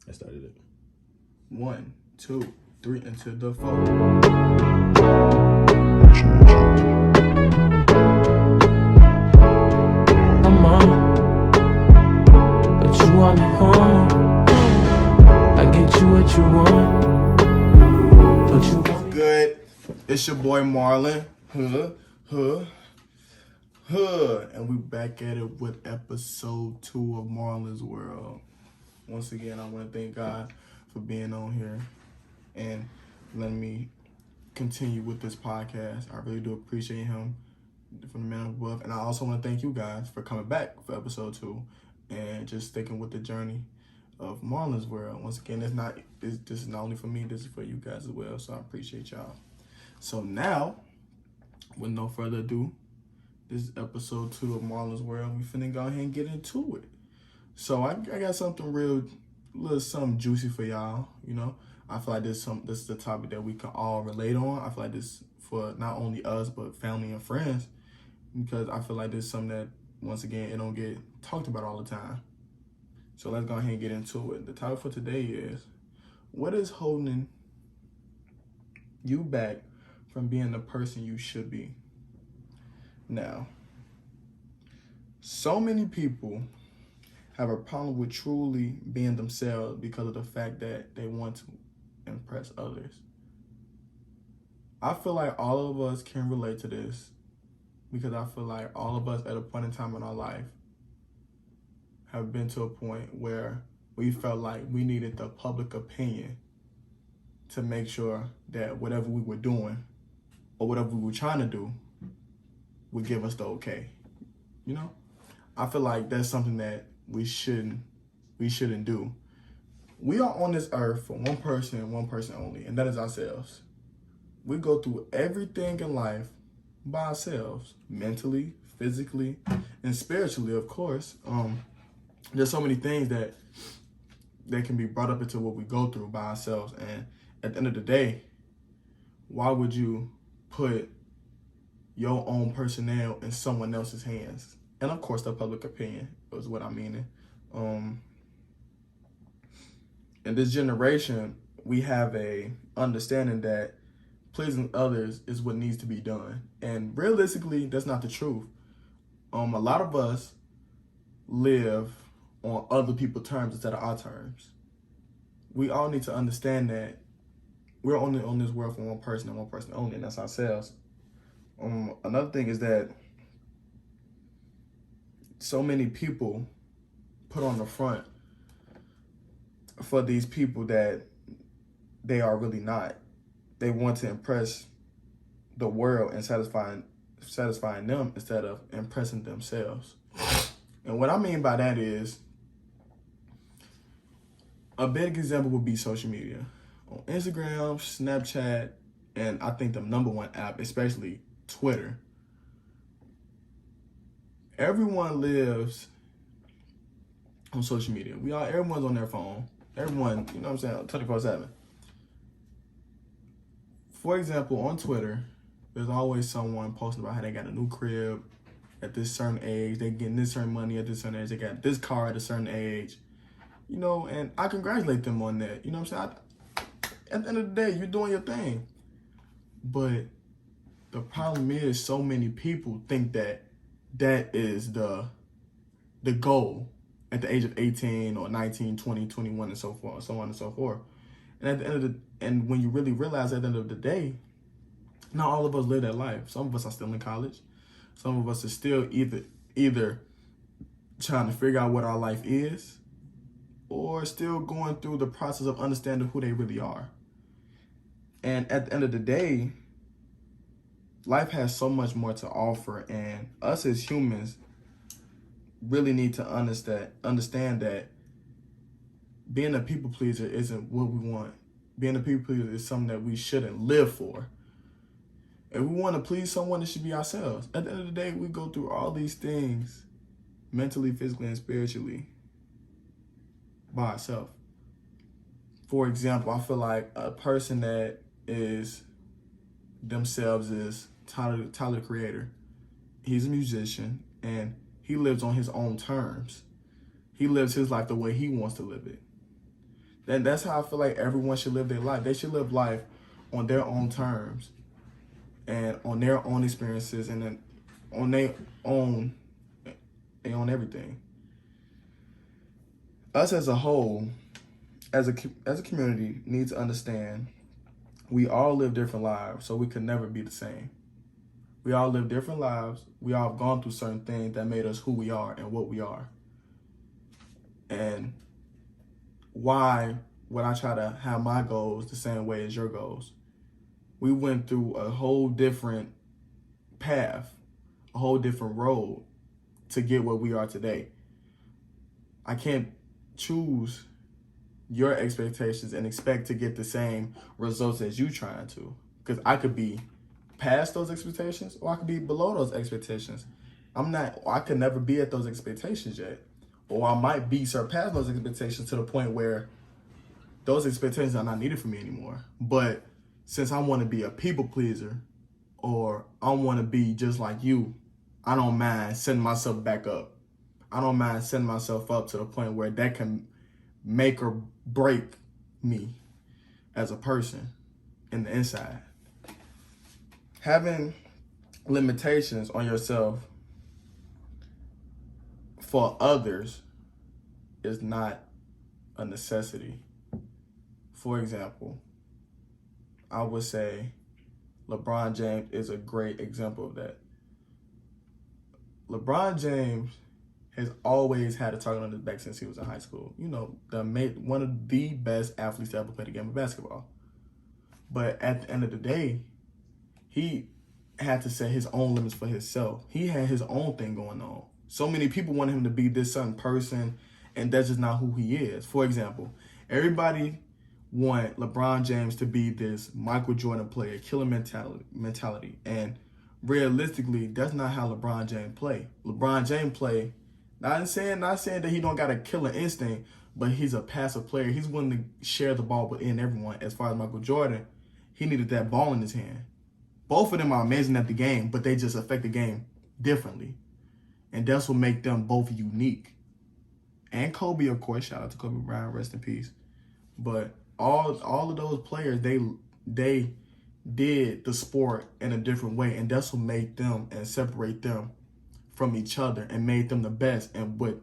I started it. 1, 2, 3, into the 4. I'm on, but you want me home. I get you what you want, but you want me. Good. It's your boy Marlon. And we back at it with episode 2 of Marlon's World. Once again, I want to thank God for being on here and letting me continue with this podcast. I really do appreciate him from the man above. And I also want to thank you guys for coming back for episode 2 and just sticking with the journey of Marlon's World. Once again, this is not only for me, this is for you guys as well. So I appreciate y'all. So now, with no further ado, this is episode 2 of Marlon's World. We finna go ahead and get into it. So I got something little something juicy for y'all. You know, I feel like this is the topic that we can all relate on. I feel like this for not only us but family and friends, because I feel like this is something that, once again, it don't get talked about all the time. So let's go ahead and get into it. The topic for today is, what is holding you back from being the person you should be? Now, so many people have a problem with truly being themselves because of the fact that they want to impress others. I feel like all of us can relate to this because I feel like all of us at a point in time in our life have been to a point where we felt like we needed the public opinion to make sure that whatever we were doing or whatever we were trying to do would give us the okay. You know? I feel like that's something that we shouldn't do. We are on this earth for one person and one person only, and that is ourselves. We go through everything in life by ourselves, mentally, physically, and spiritually, of course. There's so many things that can be brought up into what we go through by ourselves, and at the end of the day, why would you put your own personnel in someone else's hands? And of course, the public opinion is what I'm meaning. In this generation, we have a understanding that pleasing others is what needs to be done. And realistically, that's not the truth. A lot of us live on other people's terms instead of our terms. We all need to understand that we're only on this world for one person and one person only, and that's ourselves. Another thing is that so many people put on the front for these people that they are really not. They want to impress the world and satisfying them instead of impressing themselves. And what I mean by that is, a big example would be social media. On Instagram, Snapchat, and I think the number one app, especially Twitter. Everyone lives on social media. Everyone's on their phone. Everyone, you know what I'm saying, 24/7. For example, on Twitter, there's always someone posting about how they got a new crib at this certain age, they getting this certain money at this certain age, they got this car at a certain age, you know, and I congratulate them on that. You know what I'm saying? At the end of the day, you're doing your thing. But the problem is, so many people think that is the goal at the age of 18 or 19, 20, 21, and so forth, so on and so forth. And at the end of and when you really realize at the end of the day, not all of us live that life. Some of us are still in college. Some of us are still either trying to figure out what our life is, or still going through the process of understanding who they really are. And at the end of the day, life has so much more to offer, and us as humans really need to understand that being a people pleaser isn't what we want. Being a people pleaser is something that we shouldn't live for. If we want to please someone, it should be ourselves. At the end of the day, we go through all these things mentally, physically, and spiritually by ourselves. For example, I feel like a person that is themselves is Tyler, the Creator. He's a musician, and he lives on his own terms. He lives his life the way he wants to live it. And that's how I feel like everyone should live their life. They should live life on their own terms and on their own experiences and then on their own, they own everything. Us as a whole, as a community, need to understand we all live different lives, so we could never be the same. We all live different lives. We all have gone through certain things that made us who we are and what we are. And why would I try to have my goals the same way as your goals? We went through a whole different path, a whole different road to get where we are today. I can't choose your expectations and expect to get the same results as you trying to, because I could be past those expectations or I could be below those expectations. I could never be at those expectations yet, or I might be surpassed those expectations to the point where those expectations are not needed for me anymore. But since I want to be a people pleaser, or I want to be just like you, I don't mind setting myself back up. I don't mind setting myself up to the point where that can make or break me as a person in the inside. Having limitations on yourself for others is not a necessity. For example, I would say LeBron James is a great example of that. LeBron James has always had a target on his back since he was in high school. You know, one of the best athletes to ever play the game of basketball. But at the end of the day, he had to set his own limits for himself. He had his own thing going on. So many people wanted him to be this certain person, and that's just not who he is. For example, everybody want LeBron James to be this Michael Jordan player, killer mentality. And realistically, that's not how LeBron James play. LeBron James play, not saying that he don't got a killer instinct, but he's a passive player. He's willing to share the ball within everyone. As far as Michael Jordan, he needed that ball in his hand. Both of them are amazing at the game, but they just affect the game differently. And that's what make them both unique. And Kobe, of course, shout out to Kobe Bryant, rest in peace. But all of those players, they did the sport in a different way, and that's what made them and separate them from each other and made them the best and what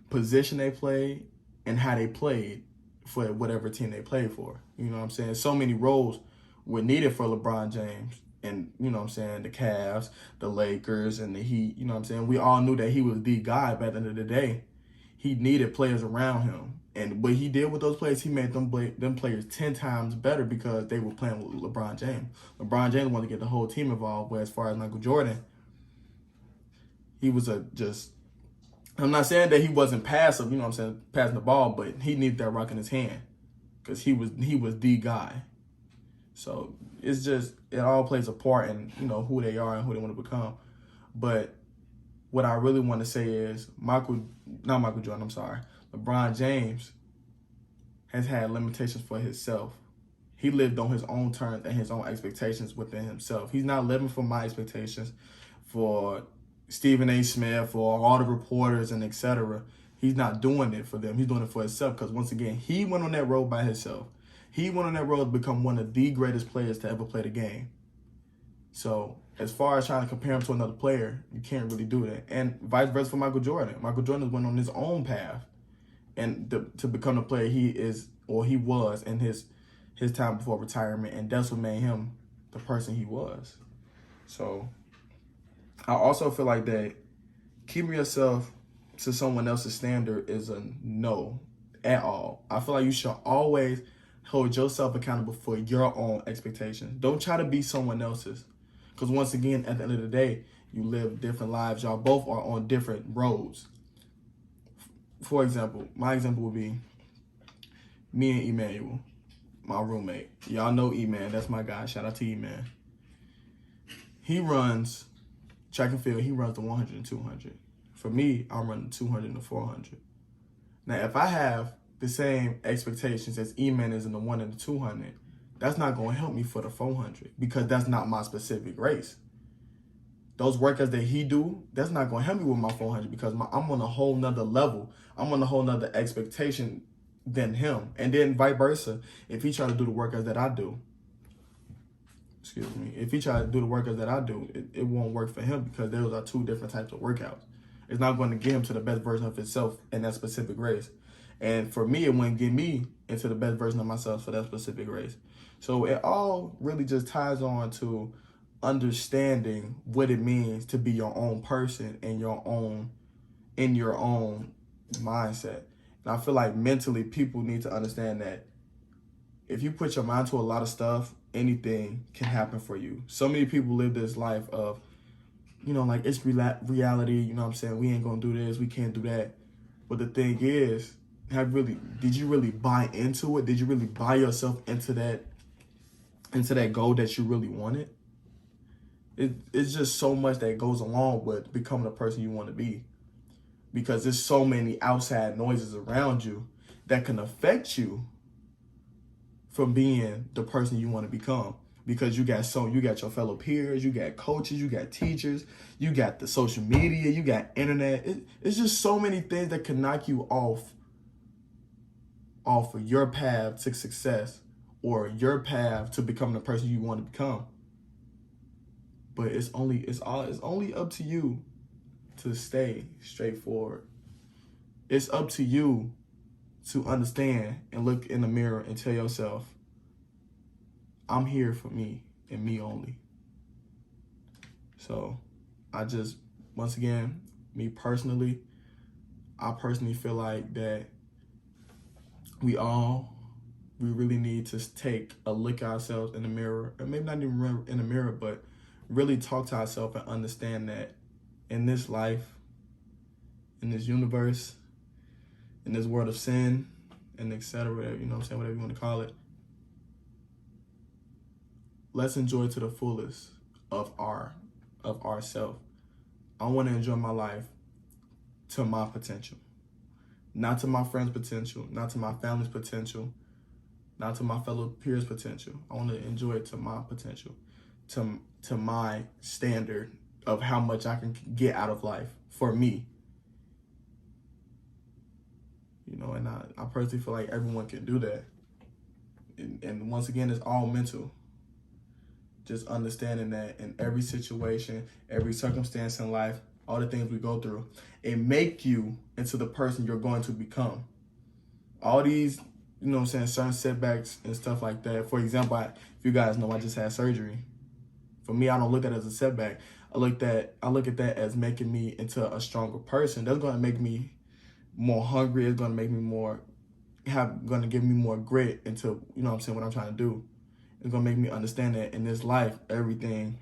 position they played and how they played for whatever team they played for. You know what I'm saying? So many roles were needed for LeBron James and, you know what I'm saying, the Cavs, the Lakers, and the Heat. You know what I'm saying? We all knew that he was the guy, but at the end of the day, he needed players around him. And what he did with those players, he made them players 10 times better because they were playing with LeBron James. LeBron James wanted to get the whole team involved, but as far as Michael Jordan, he was I'm not saying that he wasn't passive, you know what I'm saying, passing the ball, but he needed that rock in his hand because he was the guy. So it's just, it all plays a part in, you know, who they are and who they want to become. But what I really want to say is LeBron James has had limitations for himself. He lived on his own terms and his own expectations within himself. He's not living for my expectations, for Stephen A. Smith, for all the reporters and etc. He's not doing it for them. He's doing it for himself because, once again, he went on that road by himself. He went on that road to become one of the greatest players to ever play the game. So as far as trying to compare him to another player, you can't really do that. And vice versa for Michael Jordan. Michael Jordan went on his own path and to become the player he is, or he was, in his time before retirement, and that's what made him the person he was. So I also feel like that keeping yourself to someone else's standard is a no at all. I feel like you should always hold yourself accountable for your own expectations. Don't try to be someone else's. Because once again, at the end of the day, you live different lives. Y'all both are on different roads. For example, my example would be me and Emmanuel, my roommate. Y'all know E-Man. That's my guy. Shout out to E-Man. He runs track and field. He runs the 100 and 200. For me, I'm running the 200 and the 400. Now, if I have the same expectations as E-Man is in the 1 and the 200, that's not going to help me for the 400 because that's not my specific race. Those workouts that he do, that's not going to help me with my 400 because I'm on a whole nother level. I'm on a whole nother expectation than him. And then vice versa, if he try to do the workouts that I do, if he try to do the workouts that I do, it won't work for him because those are two different types of workouts. It's not going to get him to the best version of himself in that specific race. And for me, it wouldn't get me into the best version of myself for that specific race. So it all really just ties on to understanding what it means to be your own person and in your own mindset. And I feel like mentally people need to understand that if you put your mind to a lot of stuff, anything can happen for you. So many people live this life of, like it's reality, you know what I'm saying? We ain't gonna do this, we can't do that. But the thing is, did you really buy into it? Did you really buy yourself into that goal that you really wanted? It's just so much that goes along with becoming the person you want to be. Because there's so many outside noises around you that can affect you from being the person you want to become. Because you got your fellow peers, you got coaches, you got teachers, you got the social media, you got internet. It's just so many things that can knock you off of your path to success or your path to becoming the person you want to become. But it's only up to you to stay straightforward. It's up to you to understand and look in the mirror and tell yourself, I'm here for me and me only. So once again, I personally feel like that we really need to take a look at ourselves in the mirror, or maybe not even in the mirror, but really talk to ourselves and understand that in this life, in this universe, in this world of sin, and etc., whatever you want to call it, let's enjoy to the fullest of ourself. I want to enjoy my life to my potential. Not to my friends' potential, not to my family's potential, not to my fellow peers' potential. I want to enjoy it to my potential, to my standard of how much I can get out of life for me. And I personally feel like everyone can do that. And once again, it's all mental. Just understanding that in every situation, every circumstance in life, all the things we go through, it make you into the person you're going to become. All these, certain setbacks and stuff like that. For example, if you guys know, I just had surgery. For me, I don't look at it as a setback. I look at that as making me into a stronger person. That's going to make me more hungry. It's going to make me going to give me more grit into, what I'm trying to do. It's going to make me understand that in this life, everything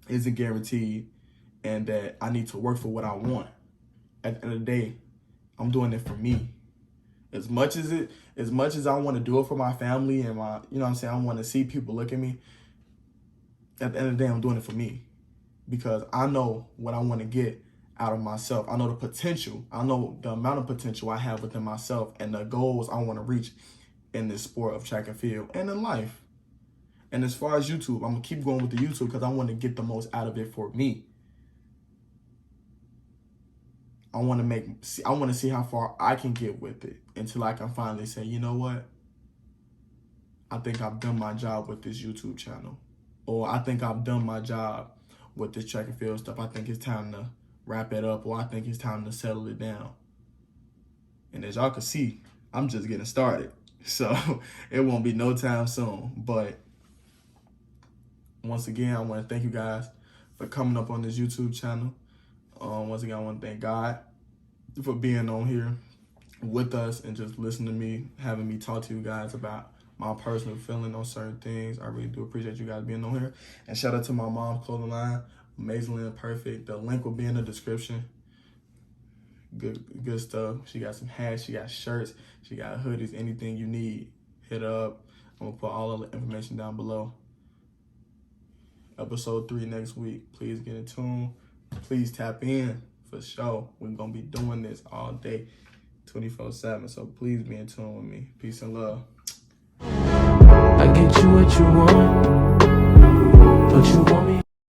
isn't guaranteed and that I need to work for what I want. At the end of the day, I'm doing it for me. As much as I want to do it for my family and I want to see people look at me, at the end of the day, I'm doing it for me. Because I know what I want to get out of myself. I know the potential. I know the amount of potential I have within myself and the goals I want to reach in this sport of track and field and in life. And as far as YouTube, I'm going to keep going with the YouTube because I want to get the most out of it for me. I want to see how far I can get with it until I can finally say, you know what? I think I've done my job with this YouTube channel. Or I think I've done my job with this track and field stuff. I think it's time to wrap it up, or I think it's time to settle it down. And as y'all can see, I'm just getting started. So it won't be no time soon. But once again, I want to thank you guys for coming up on this YouTube channel. Once again, I want to thank God for being on here with us and just listening to me, having me talk to you guys about my personal feeling on certain things. I really do appreciate you guys being on here. And shout out to my mom's clothing line, Amazingly Imperfect. The link will be in the description. Good stuff. She got some hats, she got shirts, she got hoodies, anything you need, hit her up. I'm gonna put all of the information down below. Episode 3 next week. Please get in tune. Please tap in for sure. We're gonna be doing this all day, 24/7. So please be in tune with me. Peace and love. I get you what you want, but you